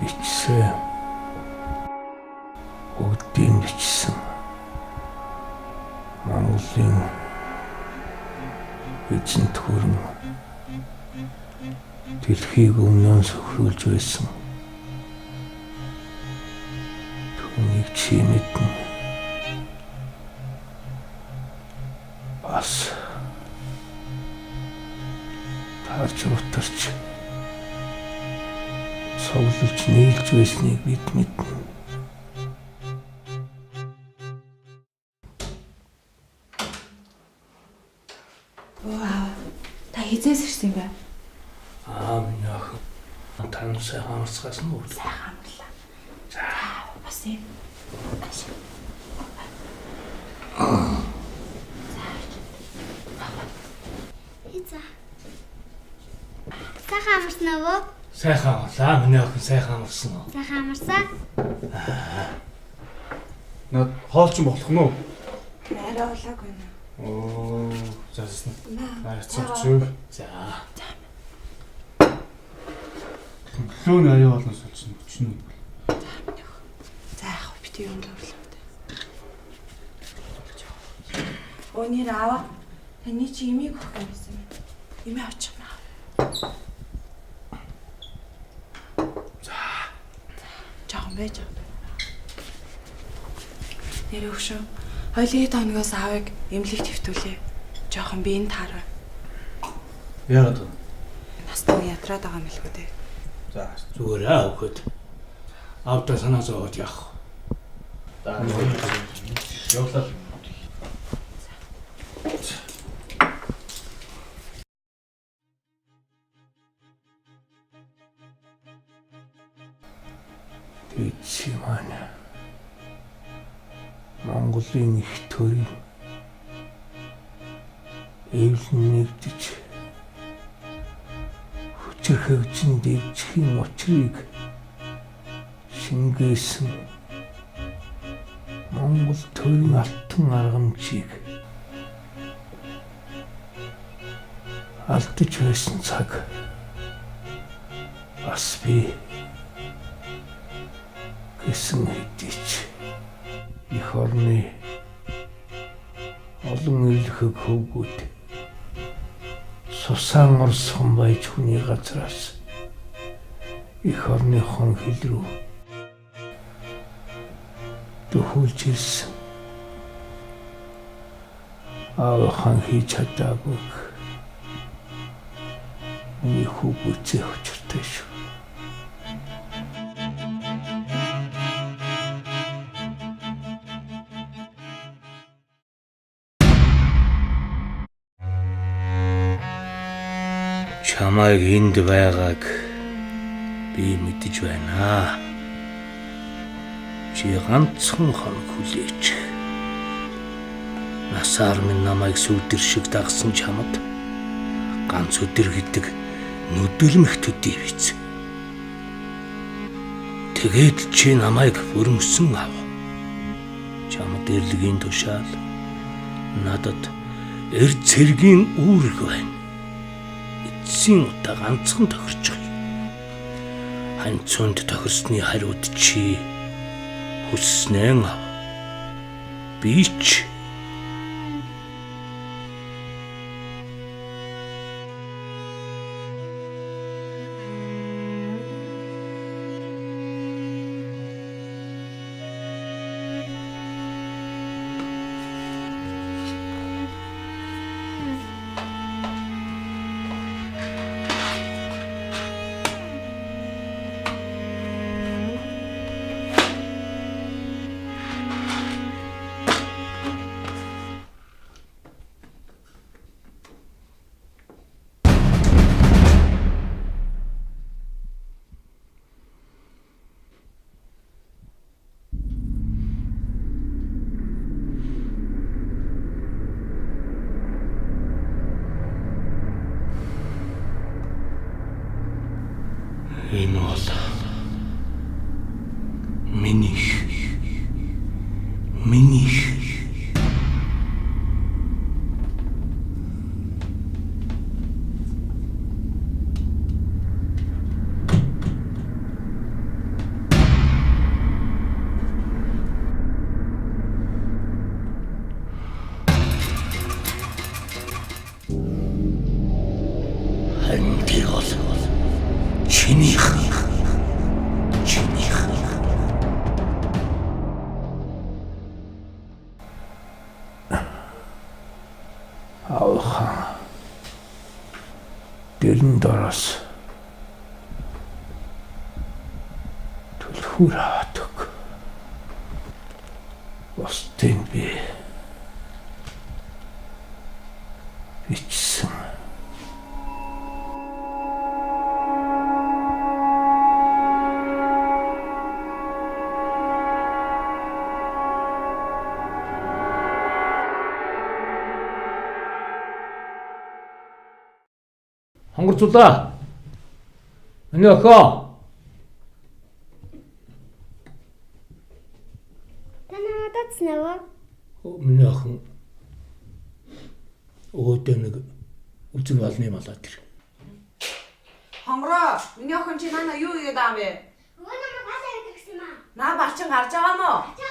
бичсэн. Бүгдийг бичсэн. Монголын эзэнт хөрөн дэлхийг өмнөөс сөхрүүлж байсан. Түүнийг чи мэднэ. Бас тарж утарч цуглуулж нийлж байсныг бид мэднэ. Вау. Та хизээс ирсэн юм бэ? Минь охин. Тань сайхан амарцгаас нь үү? Сайхан амарлаа. За бас юм. Хиза. Сайхан амарсан уу? Сайхан амарлаа. Миний охин сайхан амарсан уу? Сайхан амарсан. Наад хоолч болох нь уу? Арай улаагүй нэ. Оо, заасан. Цогч. За. Лөөний аяа болноос олчихно өчнө. За яах вэ? Бити юм лавлаа. Өнөр аваа. Таны чи имийг өгөх гэсэн юм. Имээ авчих наа. Жаахан байж. Нэр өгшөө. Хоёлын тоногоос аавыг эмнэлэгт хэвтүүлээ. Жаахан биеийн таараа. Яагаад вэ? Настаа ятраад байгаа юм л үү дээ. За, Зүгээр аа өгөхөд. Автаа санаа зовоод явах. за. Явлаа. Чи маань Монголын их төрийн эвлэн нэгдэж хүчээр хөвжин дэвжихийн учрыг шингээсэн Монгол төрийн алтан аргамжийг алдаж байсан цаг бас би гэсэн хэдий ч их орны олон ирлэхэг хөвгүүд сусаан орсхон байж хүний газраас их орны хон хил рүү дөхүүлж ирсэн. Аавхан хийж чадаагүй миний хүүгүүцээ өчөртэй шүү. Чамайг энд байгааг би мэдэж байна. Чи ганцхан хоног хүлээч. Насаар минь намайг сүудэр шиг дагсан чамд ганц өдөр гэдэг нүдэлмэх төдий биз. Тэгээд чи намайг өрмсөн ав. Чамд эрлэгийн тушаал надад эр цэргийн үүрэг байна. Эцсийн удаа ганцхан тохирч байгаа. Ханцуунд тохирсны хариуд чи хүснэн ав. Би ч энэ бол миний Чинийх. Аавхан дэрэн дороос түлхүүр аваадаг. Бостын би бичсэн. Хонгорцуулаа. Миний охин. Танаа татснава. Миний охин өөдөө нэг үзэг олны малаад ир. Хонгороо, миний охин чи нана юу игээд аа бэ? Өө намайг басаа гэдэг гэсэн юм аа. Наа балчин гарч байгаа мó? За